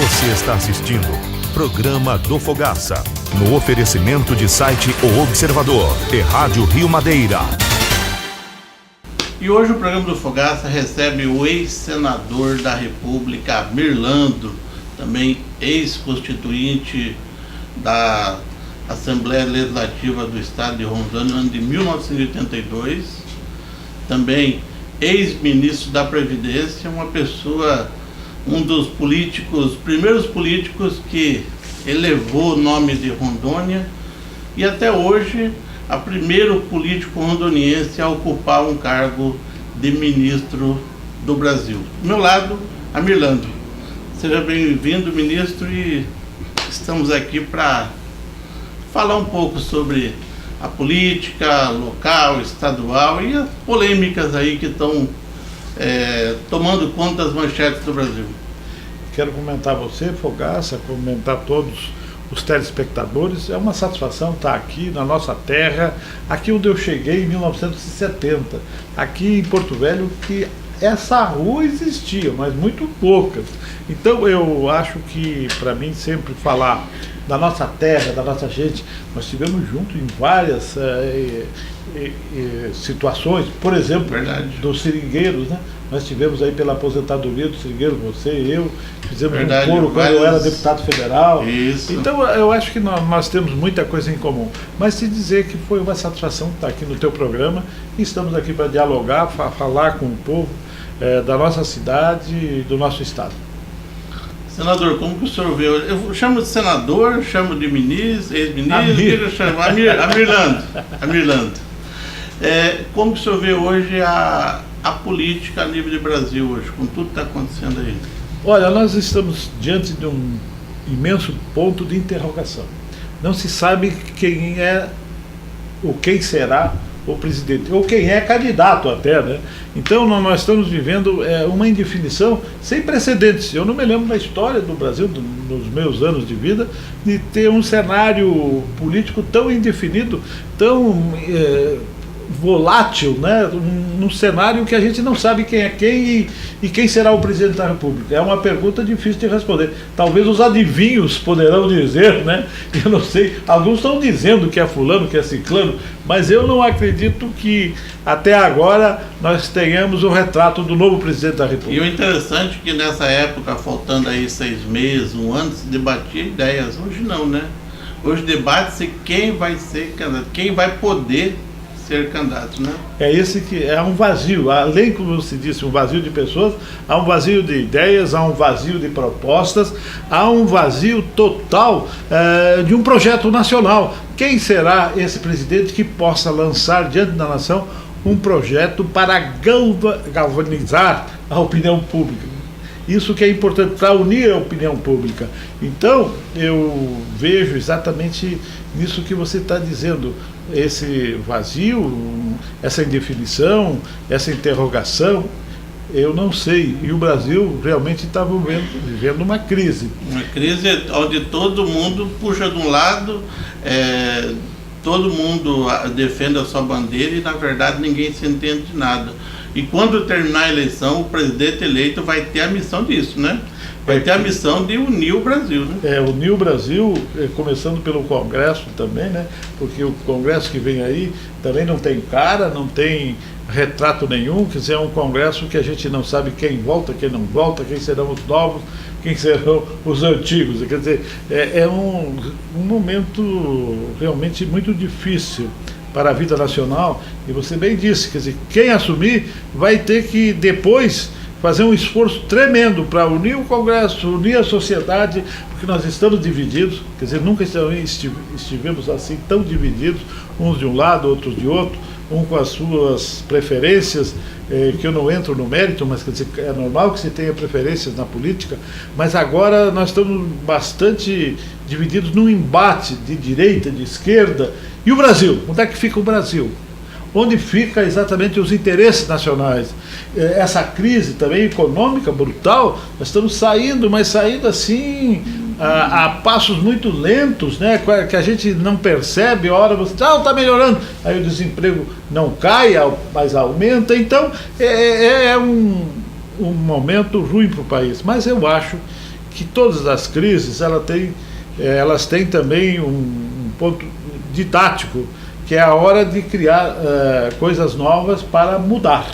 Você está assistindo Programa do Fogaça, no oferecimento de site O Observador e Rádio Rio Madeira. E hoje o Programa do Fogaça recebe o ex-senador da República, Mirlando, também ex-constituinte da Assembleia Legislativa do Estado de Rondônia, no ano de 1982, também ex-ministro da Previdência, uma pessoa, um dos primeiros políticos que elevou o nome de Rondônia e até hoje a primeiro político rondoniense a ocupar um cargo de ministro do Brasil. Do meu lado, a Mirlando. Seja bem-vindo, ministro, e estamos aqui para falar um pouco sobre a política local, estadual e as polêmicas aí que estão tomando conta das manchetes do Brasil. Quero comentar você, Fogaça, comentar todos os telespectadores. É uma satisfação estar aqui na nossa terra, aqui onde eu cheguei em 1970, aqui em Porto Velho, que essa rua existia, mas muito poucas. Então eu acho que, para mim, sempre falar da nossa terra, da nossa gente, nós estivemos juntos em várias situações, por exemplo, dos seringueiros, né? Nós estivemos aí pela aposentadoria do seringueiro, você e eu, fizemos um coro quando eu era deputado federal. Isso. Então eu acho que nós temos muita coisa em comum. Mas te dizer que foi uma satisfação estar aqui no teu programa e estamos aqui para dialogar, falar com o povo da nossa cidade e do nosso estado. Senador, como que o senhor vê? Eu chamo de senador, chamo de ministro, ex-ministro, chamo a Mirlando. Como que o senhor vê hoje a política a nível de Brasil hoje, com tudo que está acontecendo aí? Olha, nós estamos diante de um imenso ponto de interrogação. Não se sabe quem é ou quem será o presidente, ou quem é candidato até, né? Então nós estamos vivendo uma indefinição sem precedentes. Eu não me lembro da história do Brasil, nos meus anos de vida, de ter um cenário político tão indefinido, tão volátil, né? Num cenário que a gente não sabe quem é quem e quem será o presidente da República. É uma pergunta difícil de responder. Talvez os adivinhos poderão dizer, né? Eu não sei, alguns estão dizendo que é fulano, que é ciclano, mas eu não acredito que até agora nós tenhamos o retrato do novo presidente da República. E o interessante é que nessa época, faltando aí 6 meses, um ano, se debatia ideias. Hoje não, né? Hoje debate-se quem vai ser candidato, quem vai poder ser candidato, né? É esse que é um vazio, além, como você disse, um vazio de pessoas, há um vazio de ideias, há um vazio de propostas, há um vazio total de um projeto nacional. Quem será esse presidente que possa lançar diante da nação um projeto para galvanizar a opinião pública? Isso que é importante para unir a opinião pública. Então, eu vejo exatamente nisso que você está dizendo, esse vazio, essa indefinição, essa interrogação, eu não sei. E o Brasil realmente está vivendo uma crise. Uma crise onde todo mundo puxa de um lado, todo mundo defende a sua bandeira e, na verdade, ninguém se entende de nada. E quando terminar a eleição, o presidente eleito vai ter a missão disso, né? Vai ter a missão de unir o Brasil, né? Unir o Brasil, começando pelo Congresso também, né? Porque o Congresso que vem aí também não tem cara, não tem retrato nenhum, quer dizer, é um Congresso que a gente não sabe quem volta, quem não volta, quem serão os novos, quem serão os antigos. Quer dizer, é um momento realmente muito difícil para a vida nacional, e você bem disse, quer dizer, quem assumir vai ter que depois fazer um esforço tremendo para unir o Congresso, unir a sociedade, porque nós estamos divididos, quer dizer, nunca estivemos assim tão divididos, uns de um lado, outros de outro, um com as suas preferências, que eu não entro no mérito, mas quer dizer, é normal que você tenha preferências na política, mas agora nós estamos bastante divididos num embate de direita, de esquerda. E o Brasil? Onde é que fica o Brasil? Onde fica exatamente os interesses nacionais? Essa crise também econômica brutal, nós estamos saindo, mas saindo assim a passos muito lentos, né? Que a gente não percebe. A hora você está melhorando, aí o desemprego não cai, mas aumenta. Então é um momento ruim para o país, mas eu acho que todas as crises elas têm também um ponto didático, que é a hora de criar coisas novas para mudar.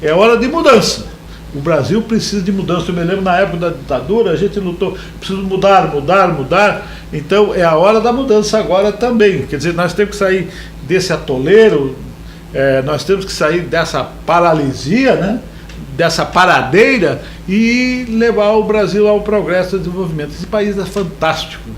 É hora de mudança. O Brasil precisa de mudança. Eu me lembro, na época da ditadura, a gente lutou, precisa mudar. Então, é a hora da mudança agora também. Quer dizer, nós temos que sair desse atoleiro, nós temos que sair dessa paralisia, né? Dessa paradeira, e levar o Brasil ao progresso e ao desenvolvimento. Esse país é fantástico.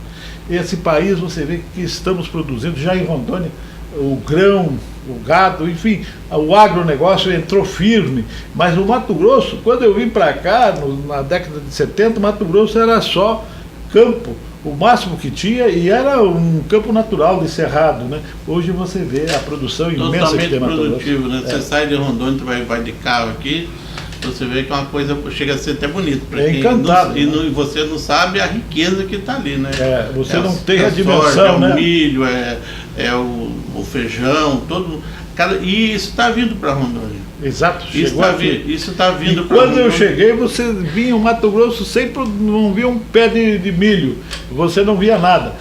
Esse país, você vê que estamos produzindo, já em Rondônia, o grão, o gado, enfim, o agronegócio entrou firme. Mas no Mato Grosso, quando eu vim para cá, na década de 70, Mato Grosso era só campo, o máximo que tinha, e era um campo natural de cerrado, né? Hoje você vê a produção imensa que tem Mato Grosso. Produtivo, né? Você sai de Rondônia, vai de carro aqui, você vê que é uma coisa, chega a ser até bonito. É encantado. E você não sabe a riqueza que está ali, né? Você não tem a dimensão, soja, né? O milho, o feijão, todo. E isso está vindo para Rondônia. Exato. Isso está vindo para Rondônia. Quando eu cheguei, você vinha o Mato Grosso, sempre não via um pé de milho, você não via nada.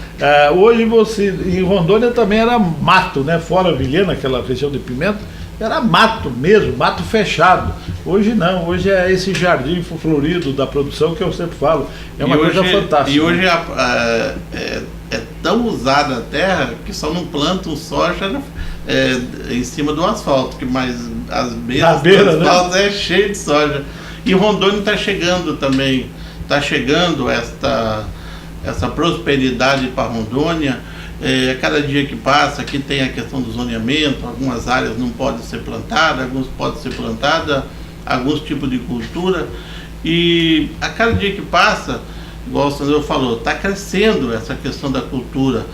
Hoje em Rondônia também era mato, né? Fora Vilhena, aquela região de Pimenta, era mato mesmo, mato fechado. Hoje não, hoje é esse jardim florido da produção que eu sempre falo. É uma coisa fantástica. E hoje é tão usada a terra que só não plantam soja em cima do asfalto, mas as beiras do asfalto, né? É cheio de soja. E Rondônia está chegando também, está chegando essa prosperidade para Rondônia. Cada dia que passa, aqui tem a questão do zoneamento, algumas áreas não podem ser plantadas, algumas podem ser plantadas, alguns tipos de cultura, e a cada dia que passa, igual o Sandro falou, está crescendo essa questão da cultura,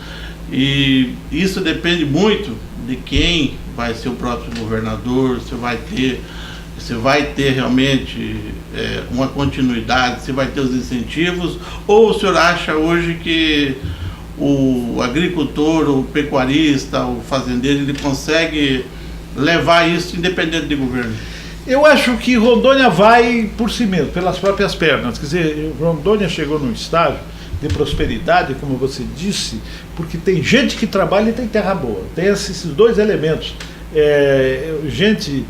e isso depende muito de quem vai ser o próximo governador, se vai ter realmente uma continuidade, se vai ter os incentivos, ou o senhor acha hoje que o agricultor, o pecuarista, o fazendeiro, ele consegue levar isso independente de governo? Eu acho que Rondônia vai por si mesmo, pelas próprias pernas. Quer dizer, Rondônia chegou num estágio de prosperidade, como você disse, porque tem gente que trabalha e tem terra boa. Tem esses dois elementos. Gente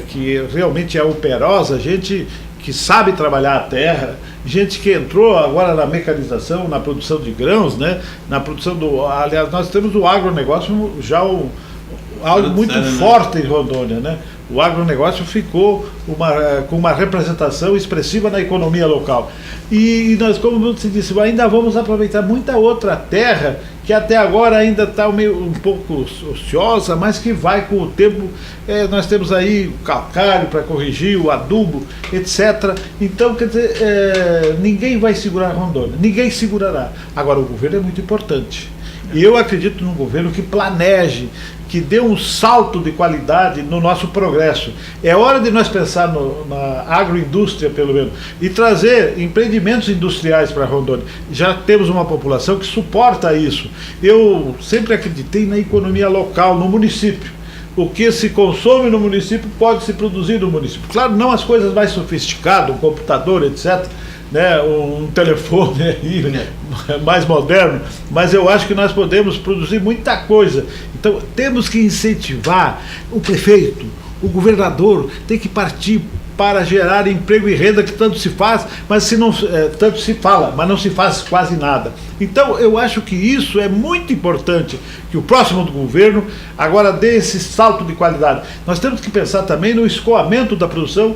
que realmente é operosa, gente que sabe trabalhar a terra, gente que entrou agora na mecanização, na produção de grãos, né? Na produção aliás, nós temos o agronegócio já algo muito forte em Rondônia, né? O agronegócio ficou com uma representação expressiva na economia local. E nós, como você disse, ainda vamos aproveitar muita outra terra que até agora ainda está um pouco ociosa, mas que vai com o tempo. Nós temos aí o calcário para corrigir, o adubo, etc. Então, quer dizer, ninguém vai segurar Rondônia, ninguém segurará. Agora, o governo é muito importante. E eu acredito num governo que planeje, que dê um salto de qualidade no nosso progresso. É hora de nós pensar na agroindústria, pelo menos, e trazer empreendimentos industriais para Rondônia. Já temos uma população que suporta isso. Eu sempre acreditei na economia local, no município. O que se consome no município pode se produzir no município. Claro, não as coisas mais sofisticadas, um computador, etc., né, um telefone aí, mais moderno, mas eu acho que nós podemos produzir muita coisa. Então temos que incentivar o prefeito, o governador, tem que partir para gerar emprego e renda, que tanto se faz, mas tanto se fala, mas não se faz quase nada. Então eu acho que isso é muito importante, que o próximo do governo agora dê esse salto de qualidade. Nós temos que pensar também no escoamento da produção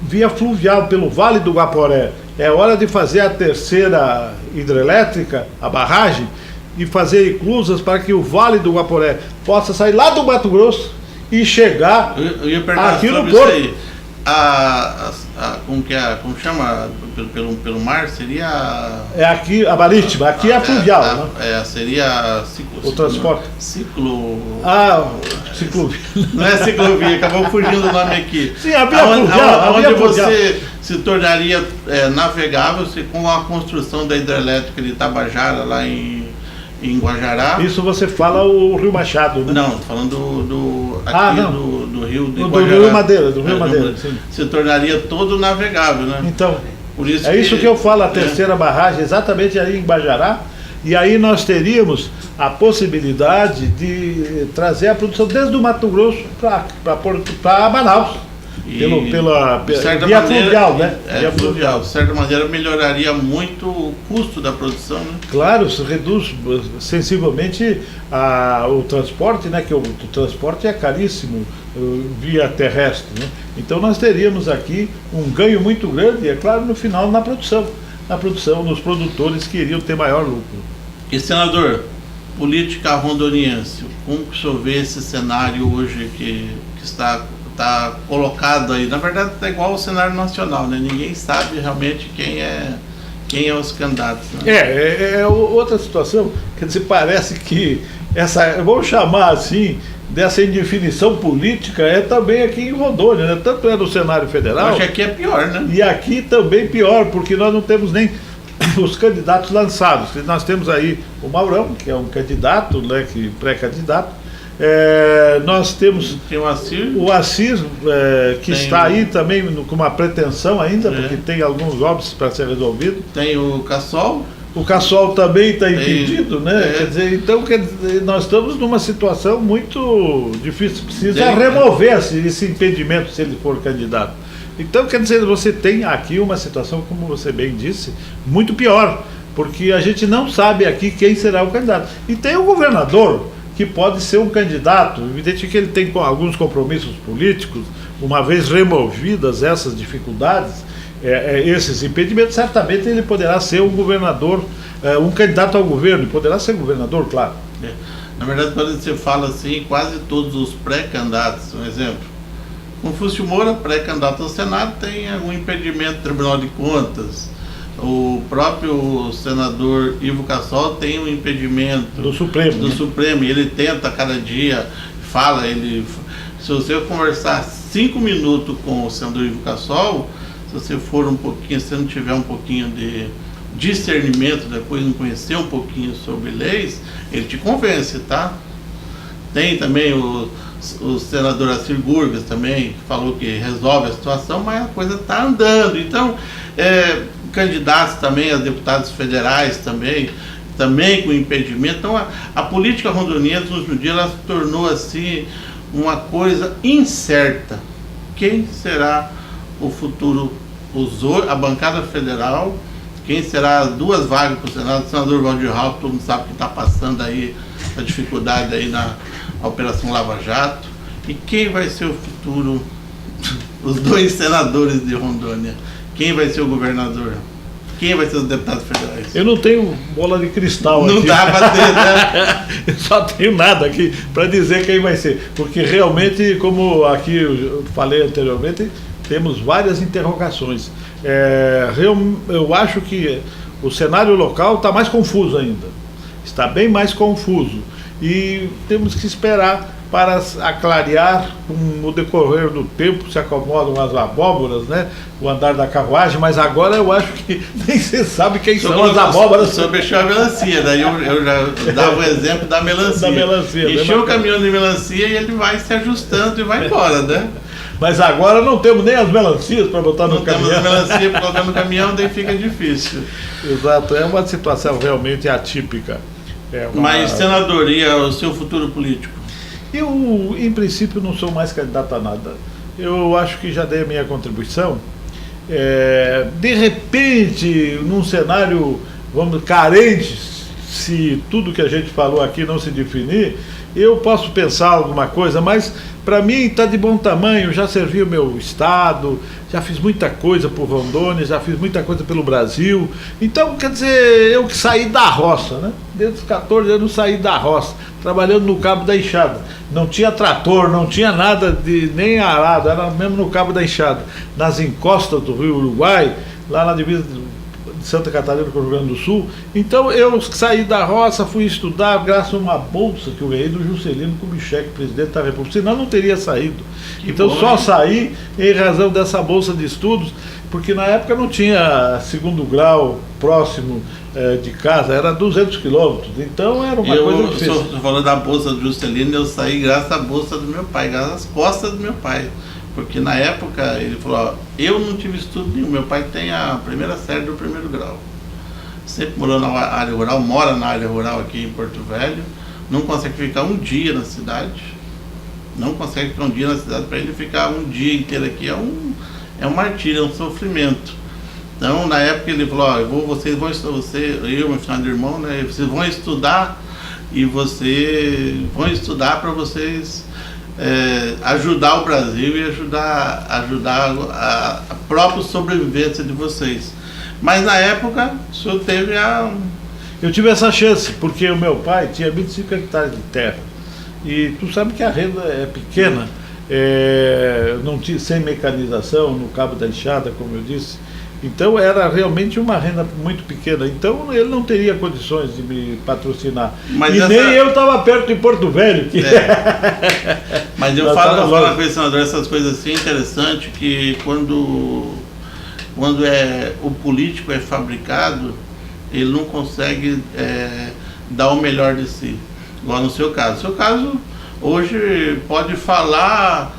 via fluvial pelo Vale do Guaporé. É hora de fazer a terceira hidrelétrica, a barragem, e fazer inclusas para que o Vale do Guaporé possa sair lá do Mato Grosso e chegar aqui no Porto. Como chama pelo mar, seria... aqui a marítima, aqui é a fluvial. Seria o transporte. Ciclovia. Não é ciclovia, acabou fugindo o nome aqui. Sim, a via fluvial. Onde você se tornaria navegável com a construção da hidrelétrica de Tabajara, lá em Guajará. Isso você fala o Rio Machado, né? Não, estou falando do Rio de Guajará. Do Rio Madeira, sim. Se tornaria todo navegável, né? Então, Por isso É isso que eu falo, a terceira barragem, exatamente aí em Bajará. E aí nós teríamos a possibilidade de trazer a produção desde o Mato Grosso para Manaus. Pela via fluvial, né? Via fluvial. De certa maneira, melhoraria muito o custo da produção, né? Claro, se reduz sensivelmente o transporte, né? Que o transporte é caríssimo via terrestre, né? Então nós teríamos aqui um ganho muito grande, é claro, no final na produção, nos produtores que iriam ter maior lucro. E senador, política rondoniense, como que o senhor vê esse cenário hoje que está colocado aí? Na verdade está igual ao cenário nacional, né? Ninguém sabe realmente quem é os candidatos, né? É outra situação, quer dizer, parece que vamos chamar assim, dessa indefinição política é também aqui em Rondônia, né? Tanto é no cenário federal. Acho que aqui é pior, né? E aqui também pior, porque nós não temos nem os candidatos lançados. Nós temos aí o Maurão, que é um candidato, né, pré-candidato. Nós temos tem o Assir, que está aí também com uma pretensão ainda, porque tem alguns óbitos para ser resolvido. Tem o Cassol. O Cassol também está impedido, né? Quer dizer, então nós estamos numa situação muito difícil. Precisa remover esse impedimento se ele for candidato. Então, quer dizer, você tem aqui uma situação, como você bem disse, muito pior, porque a gente não sabe aqui quem será o candidato. E tem o governador, que pode ser um candidato, evidente que ele tem alguns compromissos políticos, uma vez removidas essas dificuldades, esses impedimentos, certamente ele poderá ser um governador, um candidato ao governo, poderá ser governador, claro. Na verdade, quando você fala assim, quase todos os pré-candidatos, um exemplo, Confúcio Moura, pré-candidato ao Senado, tem um impedimento do Tribunal de Contas. O próprio senador Ivo Cassol tem um impedimento do Supremo, e ele tenta cada dia, se você conversar 5 minutos com o senador Ivo Cassol, se você for um pouquinho, se não tiver um pouquinho de discernimento, depois não conhecer um pouquinho sobre leis, ele te convence, tá? Tem também o senador Assir Gurgas também, que falou que resolve a situação, mas a coisa está andando. Então, candidatos também a deputados federais também com impedimento. Então, a política rondoniense, nos últimos dias, ela se tornou assim uma coisa incerta. Quem será o futuro, a bancada federal, quem será as 2 vagas para o Senado? O senador Valdir Rauch, todo mundo sabe que está passando aí a dificuldade aí na Operação Lava Jato. E quem vai ser o futuro, os 2 senadores de Rondônia? Quem vai ser o governador? Quem vai ser os deputados federais? Eu não tenho bola de cristal aqui. Não dá para ter, né? Eu só tenho nada aqui para dizer quem vai ser. Porque realmente, como aqui eu falei anteriormente, temos várias interrogações. Eu acho que o cenário local está mais confuso ainda. Está bem mais confuso. E temos que esperar para aclarear com o decorrer do tempo, se acomodam as abóboras, né? O andar da carruagem, mas agora eu acho que nem se sabe quem são as abóboras. O senhor mexeu a melancia, daí eu já dava o exemplo da melancia. Encheu o caminhão de melancia e ele vai se ajustando e vai embora, né? Mas agora não temos nem as melancias para botar no caminhão. Não temos melancia para botar no caminhão, daí fica difícil. Exato, é uma situação realmente atípica. Mas, senador, e o seu futuro político? Eu, em princípio, não sou mais candidato a nada. Eu acho que já dei a minha contribuição. De repente, num cenário, carente, se tudo que a gente falou aqui não se definir, eu posso pensar alguma coisa, mas para mim está de bom tamanho. Já servi o meu estado, já fiz muita coisa por Rondônia, já fiz muita coisa pelo Brasil. Então, quer dizer, eu que saí da roça, né? Desde os 14 anos saí da roça, trabalhando no Cabo da Enxada. Não tinha trator, não tinha nada nem arado, era mesmo no Cabo da Enxada, nas encostas do Rio Uruguai, lá na divisa de Santa Catarina com o Rio Grande do Sul. Então eu saí da roça, fui estudar graças a uma bolsa que eu ganhei do Juscelino Kubitschek, presidente da República, senão eu não teria saído. Então só saí em razão dessa bolsa de estudos, porque na época não tinha segundo grau próximo de casa, era 200 quilômetros, então era uma coisa difícil. Estou falando da bolsa do Juscelino, eu saí graças à bolsa do meu pai, graças às costas do meu pai. Porque na época ele falou, ó, eu não tive estudo nenhum, meu pai tem a primeira série do primeiro grau. Sempre morou na área rural, mora na área rural aqui em Porto Velho, não consegue ficar um dia na cidade, para ele ficar um dia inteiro aqui é um martírio, é um sofrimento. Então na época ele falou, ó, vocês vão estudar, eu, meu final de irmão, né, vocês vão estudar e vocês vão estudar para vocês ajudar o Brasil e ajudar a própria sobrevivência de vocês. Mas na época o senhor teve Eu tive essa chance, porque o meu pai tinha 25 hectares de terra. E tu sabe que a renda é pequena, não tinha, sem mecanização, no cabo da enxada, como eu disse. Então era realmente uma renda muito pequena. Então ele não teria condições de me patrocinar. Mas nem eu estava perto de Porto Velho. Mas eu falo com esse senador, essas coisas assim interessantes, que quando o político é fabricado, ele não consegue dar o melhor de si. Igual no seu caso. No seu caso, hoje pode falar,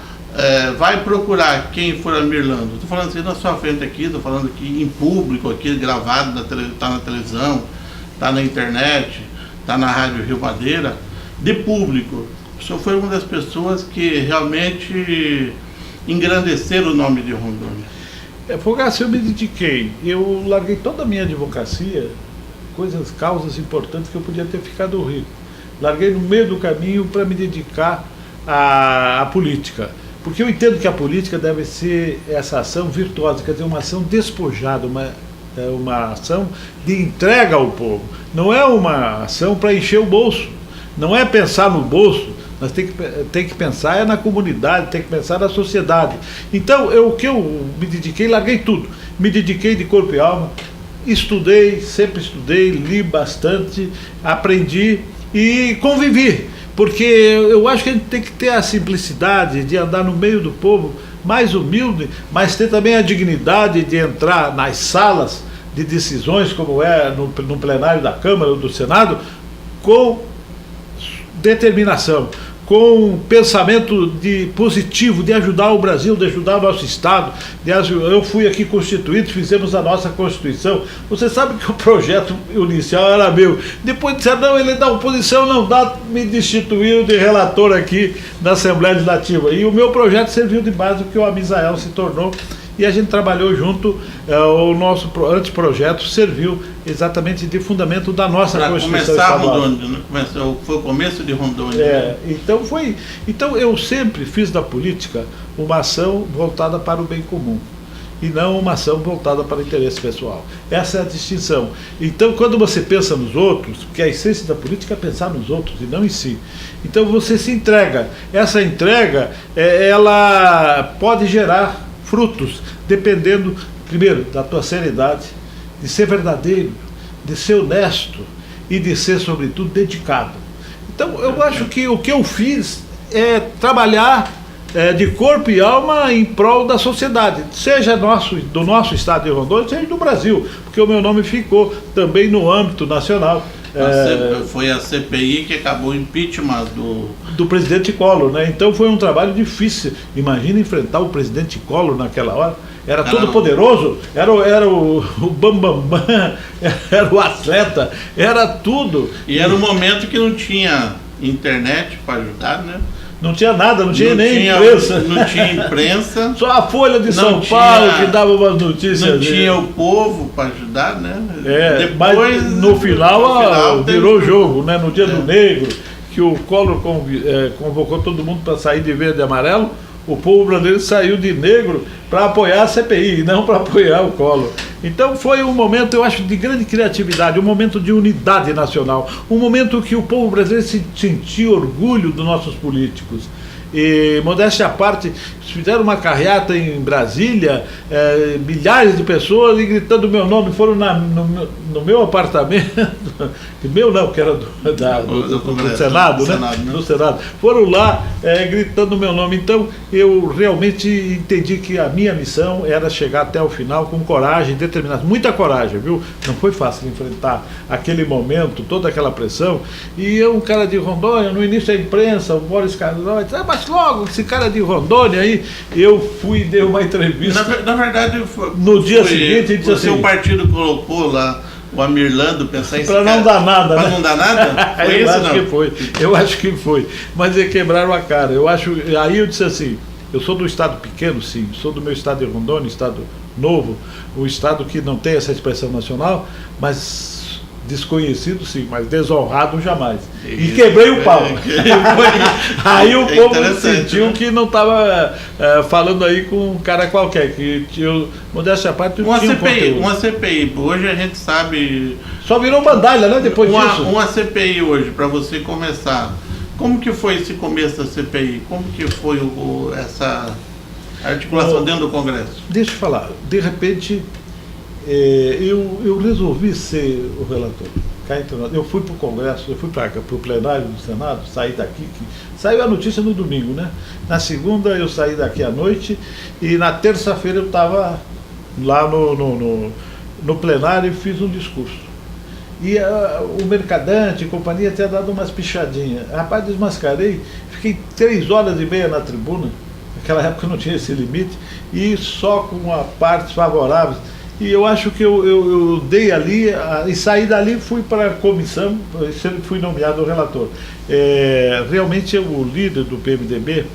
vai procurar quem for a Mirlando. Estou falando assim na sua frente aqui, estou falando aqui em público, aqui gravado, está na televisão, está na internet, está na Rádio Rio Madeira, de público. O senhor foi uma das pessoas que realmente engrandeceram o nome de Rondônia. Fogaça, eu me dediquei, eu larguei toda a minha advocacia, causas importantes que eu podia ter ficado rico. Larguei no meio do caminho para me dedicar à política. Porque eu entendo que a política deve ser essa ação virtuosa, quer dizer, uma ação despojada, uma ação de entrega ao povo. Não é uma ação para encher o bolso, não é pensar no bolso, mas tem que pensar na comunidade, tem que pensar na sociedade. Então, o que eu me dediquei, larguei tudo. Me dediquei de corpo e alma, estudei, sempre estudei, li bastante, aprendi e convivi. Porque eu acho que a gente tem que ter a simplicidade de andar no meio do povo, mais humilde, mas ter também a dignidade de entrar nas salas de decisões, como é no plenário da Câmara ou do Senado, com determinação, com pensamento positivo, de ajudar o Brasil, de ajudar o nosso Estado. Eu fui aqui constituído, fizemos a nossa Constituição. Você sabe que o projeto inicial era meu. Depois disseram, não, ele é da oposição, não dá, me destituíram de relator aqui na Assembleia Legislativa. E o meu projeto serviu de base, o que o Amisael se tornou. E a gente trabalhou junto, o nosso anteprojeto serviu exatamente de fundamento da nossa Constituição estadual. Para começar Rondônia, foi o começo de Rondônia. Então eu sempre fiz da política uma ação voltada para o bem comum e não uma ação voltada para o interesse pessoal. Essa é a distinção. Então, quando você pensa nos outros, porque a essência da política é pensar nos outros e não em si, então você se entrega. Essa entrega, ela pode gerar frutos, dependendo, primeiro, da tua seriedade, de ser verdadeiro, de ser honesto e de ser, sobretudo, dedicado. Então, eu acho que o que eu fiz é trabalhar de corpo e alma em prol da sociedade, seja do nosso estado de Rondônia, seja do Brasil, porque o meu nome ficou também no âmbito nacional. Foi a CPI que acabou o impeachment do presidente Collor, né? Então foi um trabalho difícil. Imagina enfrentar o presidente Collor naquela hora. Era todo poderoso, era o bambambam, era o atleta, era tudo. E era um momento que não tinha internet para ajudar, né? Não tinha nada, não tinha imprensa. Não tinha imprensa. Só a Folha de São Paulo que dava umas notícias. Não tinha o povo para ajudar, né? Depois, mas no final virou jogo, né? No dia do negro, que o Collor convocou todo mundo para sair de verde e amarelo, o povo brasileiro saiu de negro para apoiar a CPI, não para apoiar o Collor. Então foi um momento, eu acho, de grande criatividade, um momento de unidade nacional, um momento que o povo brasileiro sentiu orgulho dos nossos políticos. E, modéstia à parte, fizeram uma carreata em Brasília, milhares de pessoas, e gritando meu nome, foram no meu apartamento, meu não, que era do Senado, né? Do Senado, foram lá gritando meu nome. Então eu realmente entendi que a minha missão era chegar até o final com coragem, determinação, muita coragem, viu? Não foi fácil enfrentar aquele momento, toda aquela pressão. E eu, um cara de Rondônia, no início da imprensa, o Boris Carlos, mas logo, esse cara de Rondônia aí. Eu fui e dei uma entrevista. Na verdade, no dia seguinte, ele disse o seu assim, partido colocou lá o Amirlando pensar em para não dar nada, para né? não dar nada? Foi eu isso, acho não? que foi. Eu acho que foi. Mas eles quebraram a cara. Aí eu disse assim, eu sou do estado pequeno, sim, sou do meu estado de Rondônia, estado novo, um estado que não tem essa expressão nacional, mas desconhecido sim, mas desonrado jamais. E quebrei o pau. Aí o povo sentiu, né, que não estava falando aí com um cara qualquer, que eu, modéstia à parte, uma tinha CPI, um uma CPI, hoje a gente sabe... Só virou bandalha, né, depois disso? Uma CPI hoje, para você começar. Como que foi esse começo da CPI? Como que foi essa articulação dentro do Congresso? Deixa eu falar, de repente eu resolvi ser o relator. Eu fui para o Congresso, eu fui para o plenário do Senado, saí daqui, saiu a notícia no domingo, né? Na segunda eu saí daqui à noite e na terça-feira eu estava lá no plenário e fiz um discurso. E o Mercadante e companhia tinha dado umas pichadinhas. Rapaz, desmascarei, fiquei 3h30 na tribuna, naquela época não tinha esse limite, e só com partes favoráveis. E eu acho que eu dei ali, e saí dali, fui para a comissão, fui nomeado relator. Realmente o líder do PMDB,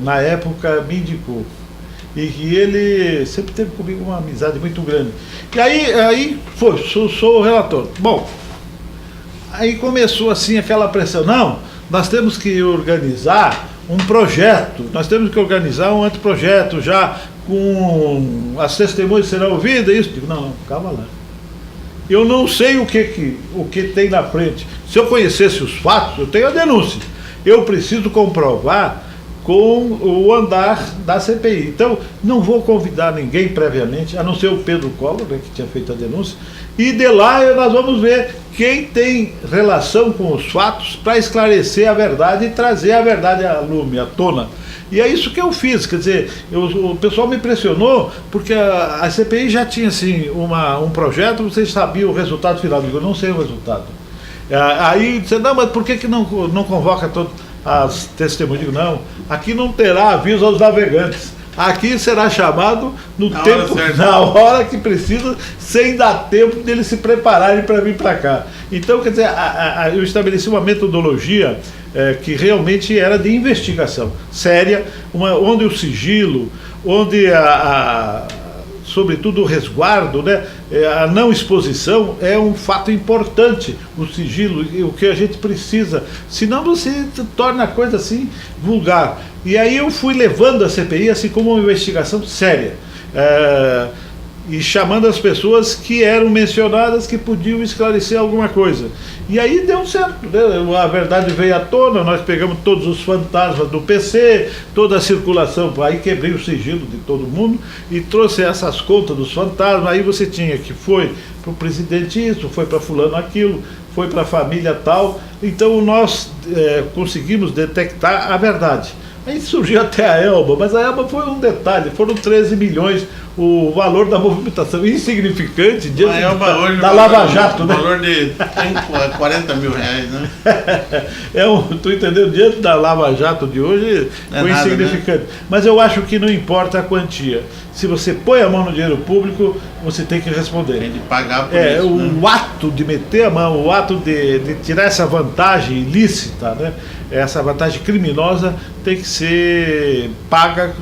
na época, me indicou. E ele sempre teve comigo uma amizade muito grande. E aí foi, sou o relator. Bom, aí começou assim aquela pressão. Não, nós temos que organizar um projeto, nós temos que organizar um anteprojeto já com as testemunhas serão ouvidas, isso. Digo, não, calma lá. Eu não sei o que tem na frente. Se eu conhecesse os fatos, eu tenho a denúncia. Eu preciso comprovar com o andar da CPI. Então, não vou convidar ninguém previamente, a não ser o Pedro Collor, né, que tinha feito a denúncia, e de lá nós vamos ver quem tem relação com os fatos para esclarecer a verdade e trazer a verdade à lume, à tona. E é isso que eu fiz, quer dizer, o pessoal me pressionou, porque a CPI já tinha assim, um projeto, vocês sabiam o resultado final. Eu digo, eu não sei o resultado. Aí disse, não, mas por que não convoca todos as testemunhas? Eu digo, não, aqui não terá aviso aos navegantes. Aqui será chamado na hora que precisa, sem dar tempo deles se prepararem para vir para cá. Então, quer dizer, eu estabeleci uma metodologia que realmente era de investigação séria, onde o sigilo, onde sobretudo o resguardo, né, a não exposição é um fato importante, o sigilo, o que a gente precisa, senão você torna a coisa assim vulgar. E aí eu fui levando a CPI assim como uma investigação séria, e chamando as pessoas que eram mencionadas que podiam esclarecer alguma coisa. E aí deu certo, né? A verdade veio à tona, nós pegamos todos os fantasmas do PC, toda a circulação, aí quebrei o sigilo de todo mundo e trouxe essas contas dos fantasmas. Aí você tinha que foi para o presidente isso, foi para fulano aquilo, foi para a família tal. Então nós conseguimos detectar a verdade. Aí surgiu até a Elba, mas a Elba foi um detalhe, foram 13 milhões o valor da movimentação, insignificante diante da Lava Jato, né? O valor de 40 mil reais, né? Tu entendeu? Diante da Lava Jato de hoje foi nada, insignificante. Né? Mas eu acho que não importa a quantia. Se você põe a mão no dinheiro público, você tem que responder. Tem de pagar por isso, o né? ato de meter a mão, o ato de tirar essa vantagem ilícita, né? Essa vantagem criminosa tem que ser paga,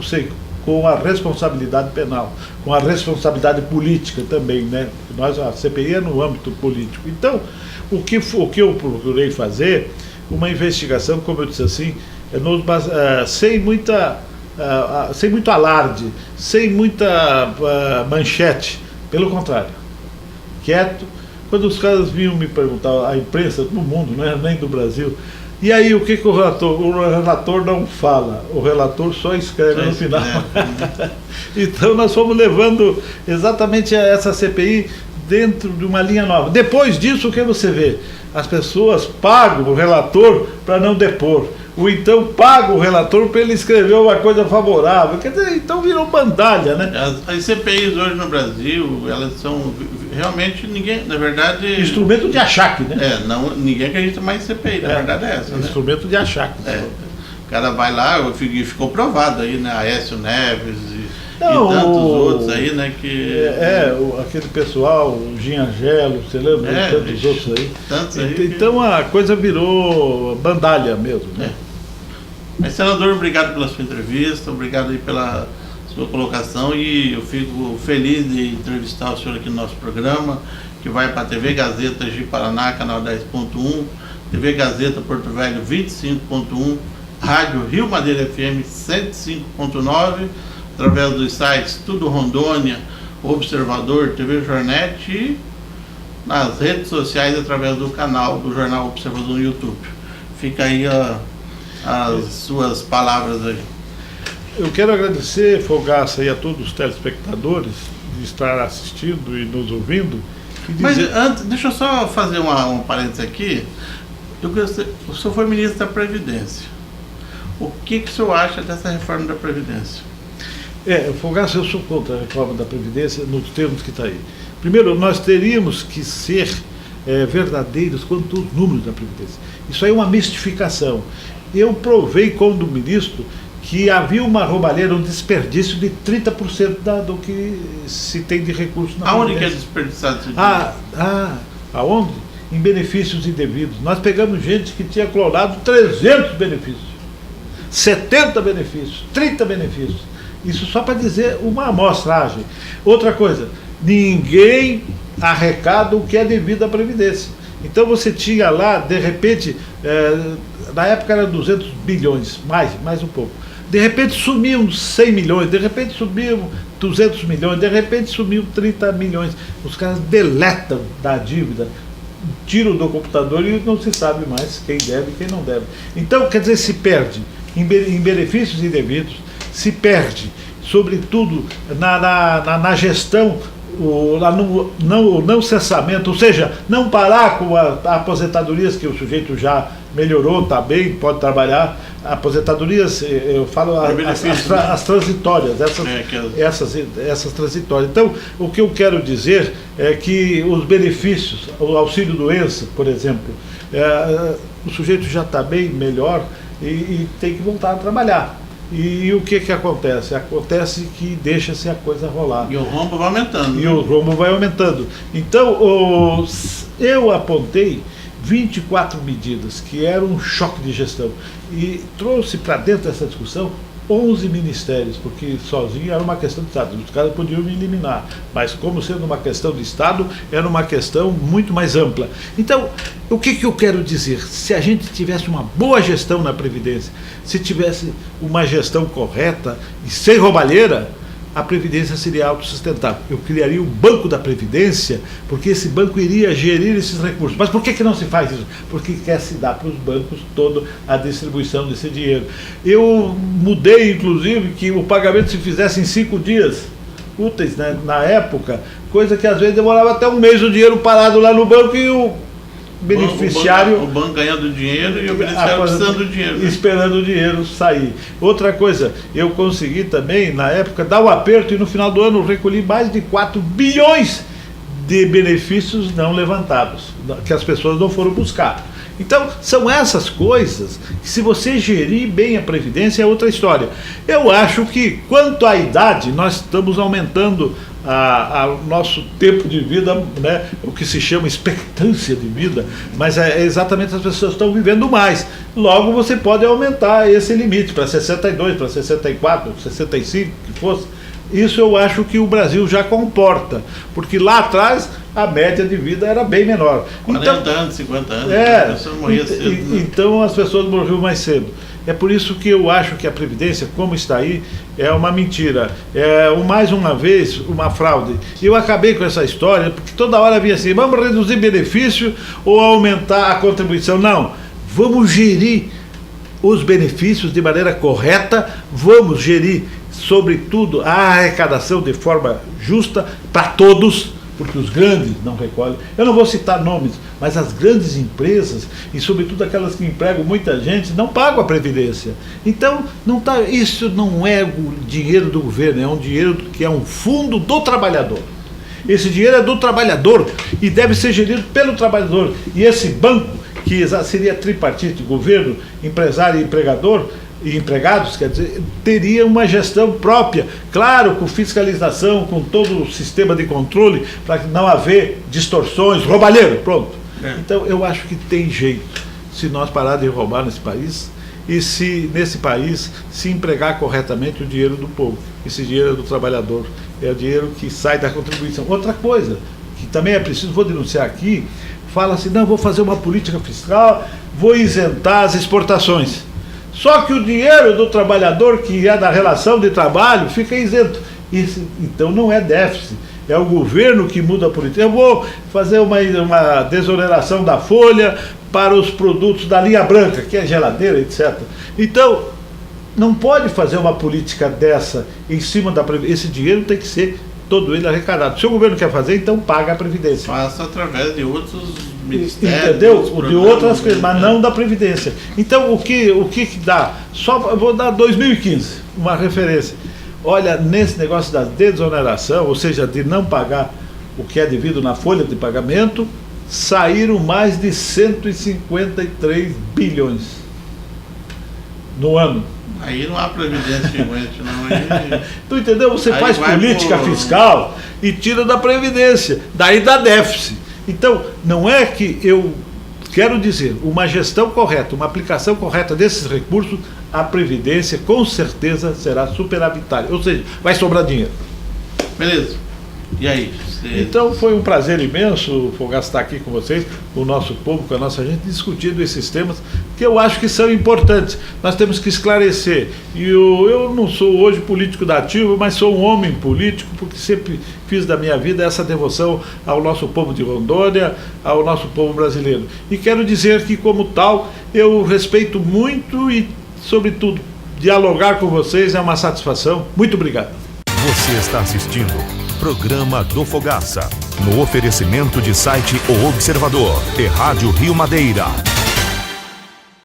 com a responsabilidade penal, com a responsabilidade política também, né? A CPI é no âmbito político. Então, o que eu procurei fazer, uma investigação, como eu disse assim, sem muito alarde, sem muita manchete, pelo contrário, quieto. Quando os caras vinham me perguntar, a imprensa do mundo, não é nem do Brasil, e aí o que o relator não fala, o relator só escreve no final. Então nós fomos levando exatamente essa CPI dentro de uma linha nova. Depois disso, o que você vê? As pessoas pagam o relator para não depor, ou então pagam o relator para ele escrever uma coisa favorável. Quer dizer, então virou bandalha, né? As CPIs hoje no Brasil, elas são realmente ninguém, na verdade... Instrumento de achaque, né? Ninguém acredita mais em CPI, na verdade é essa. Instrumento de achaque. cara vai lá, e ficou provado aí, né? Aécio Neves e Não, tantos outros aí, né? Aquele pessoal, o Ginhangelo, você lembra? Tantos outros aí. Tantos aí então a coisa virou bandalha mesmo, né? Mas, senador, obrigado pela sua entrevista, obrigado aí pela sua colocação, e eu fico feliz de entrevistar o senhor aqui no nosso programa, que vai para a TV Gazeta de Paraná, canal 10.1, TV Gazeta Porto Velho 25.1, Rádio Rio Madeira FM 105.9, através dos sites Tudo Rondônia, Observador, TV Jornet, e nas redes sociais através do canal do Jornal Observador no YouTube. Fica aí as suas palavras aí. Eu quero agradecer, Fogaça, e a todos os telespectadores de estar assistindo e nos ouvindo. Mas antes, deixa eu só fazer um parênteses aqui. O senhor foi ministro da Previdência. O que o senhor acha dessa reforma da Previdência? Fogaça, eu sou contra a reforma da Previdência nos termos que está aí. Primeiro, nós teríamos que ser verdadeiros quanto aos números da Previdência. Isso aí é uma mistificação. Eu provei, como ministro, que havia uma roubalheira, um desperdício de 30% do que se tem de recursos na Aonde Previdência. que é desperdiçado esse dinheiro? Aonde? Em benefícios indevidos. Nós pegamos gente que tinha clonado 300 benefícios, 70 benefícios, 30 benefícios. Isso só para dizer uma amostragem. Outra coisa, ninguém arrecada o que é devido à Previdência. Então você tinha lá, de repente, na época era 200 bilhões, mais um pouco. De repente sumiam 100 milhões, de repente sumiam 200 milhões, de repente sumiam 30 milhões. Os caras deletam da dívida, tiram do computador e não se sabe mais quem deve e quem não deve. Então, quer dizer, se perde em benefícios indevidos, se perde, sobretudo, na gestão, o não cessamento, ou seja, não parar com a aposentadorias que o sujeito já melhorou, está bem, pode trabalhar. Aposentadorias, eu falo as transitórias, essas transitórias. Então, o que eu quero dizer é que os benefícios, o auxílio doença, por exemplo, o sujeito já está bem, melhor, e tem que voltar a trabalhar. E o que acontece? Acontece que deixa-se a coisa rolar. E o rombo vai aumentando. E o rombo vai aumentando. Então, eu apontei 24 medidas que eram um choque de gestão e trouxe para dentro dessa discussão 11 ministérios, porque sozinho era uma questão de Estado. Os caras podiam me eliminar, mas como sendo uma questão de Estado, era uma questão muito mais ampla. Então, o que eu quero dizer? Se a gente tivesse uma boa gestão na Previdência, se tivesse uma gestão correta e sem roubalheira, a Previdência seria autossustentável. Eu criaria o Banco da Previdência, porque esse banco iria gerir esses recursos. Mas por que não se faz isso? Porque quer se dar para os bancos toda a distribuição desse dinheiro. Eu mudei, inclusive, que o pagamento se fizesse em 5 dias úteis, né, na época, coisa que às vezes demorava até um mês o dinheiro parado lá no banco e o beneficiário... O banco ganhando dinheiro e o beneficiário precisando do dinheiro. Né? Esperando o dinheiro sair. Outra coisa, eu consegui também, na época, dar o aperto e no final do ano recolhi mais de 4 bilhões de benefícios não levantados, que as pessoas não foram buscar. Então, são essas coisas que, se você gerir bem a Previdência, é outra história. Eu acho que, quanto à idade, nós estamos aumentando o nosso tempo de vida, né, o que se chama expectância de vida, mas exatamente as pessoas estão vivendo mais. Logo, você pode aumentar esse limite para 62, para 64, 65, que fosse. Isso eu acho que o Brasil já comporta, porque lá atrás a média de vida era bem menor. 40 anos, 50 anos, as pessoas morriam cedo. Né? Então as pessoas morriam mais cedo. É por isso que eu acho que a Previdência, como está aí, é uma mentira. Mais uma vez, uma fraude. Eu acabei com essa história, porque toda hora vinha assim, vamos reduzir benefício ou aumentar a contribuição. Não, vamos gerir os benefícios de maneira correta, vamos gerir, sobretudo, a arrecadação de forma justa para todos, porque os grandes não recolhem. Eu não vou citar nomes, mas as grandes empresas, e sobretudo aquelas que empregam muita gente, não pagam a Previdência. Então, isso não é o dinheiro do governo, é um dinheiro que é um fundo do trabalhador. Esse dinheiro é do trabalhador e deve ser gerido pelo trabalhador. E esse banco, que seria tripartite, governo, empresário e empregador, e empregados, quer dizer, teria uma gestão própria, claro, com fiscalização, com todo o sistema de controle, para não haver distorções, roubalheiro, pronto. Então eu acho que tem jeito, se nós parar de roubar nesse país, e se nesse país se empregar corretamente o dinheiro do povo. Esse dinheiro é do trabalhador, é o dinheiro que sai da contribuição. Outra coisa, que também é preciso, vou denunciar aqui, fala assim, não, vou fazer uma política fiscal, vou isentar as exportações. Só que o dinheiro do trabalhador, que é da relação de trabalho, fica isento. Então não é déficit, é o governo que muda a política. Eu vou fazer uma desoneração da folha para os produtos da linha branca, que é geladeira, etc. Então, não pode fazer uma política dessa em cima da Previdência. Esse dinheiro tem que ser todo ele arrecadado. Se o governo quer fazer, então paga a Previdência. Faça através de outros ministérios. Entendeu? De outras coisas, mas não da Previdência. Então, o que dá? Só vou dar 2015, uma referência. Olha, nesse negócio da desoneração, ou seja, de não pagar o que é devido na folha de pagamento, saíram mais de 153 bilhões no ano. Aí não há previdência que aguente, não. Aí, tu entendeu? Você aí faz política fiscal e tira da Previdência, daí dá déficit. Então, não é que eu quero dizer, uma gestão correta, uma aplicação correta desses recursos, a Previdência com certeza será superavitária, ou seja, vai sobrar dinheiro. Beleza. E aí? Então foi um prazer imenso, Fogaça, estar aqui com vocês, com o nosso povo, com a nossa gente, discutindo esses temas que eu acho que são importantes. Nós temos que esclarecer. E eu não sou hoje político da ativa, mas sou um homem político, porque sempre fiz da minha vida essa devoção ao nosso povo de Rondônia, ao nosso povo brasileiro. E quero dizer que, como tal, eu respeito muito e, sobretudo, dialogar com vocês é uma satisfação. Muito obrigado. Você está assistindo Programa do Fogaça, no oferecimento de site O Observador e Rádio Rio Madeira.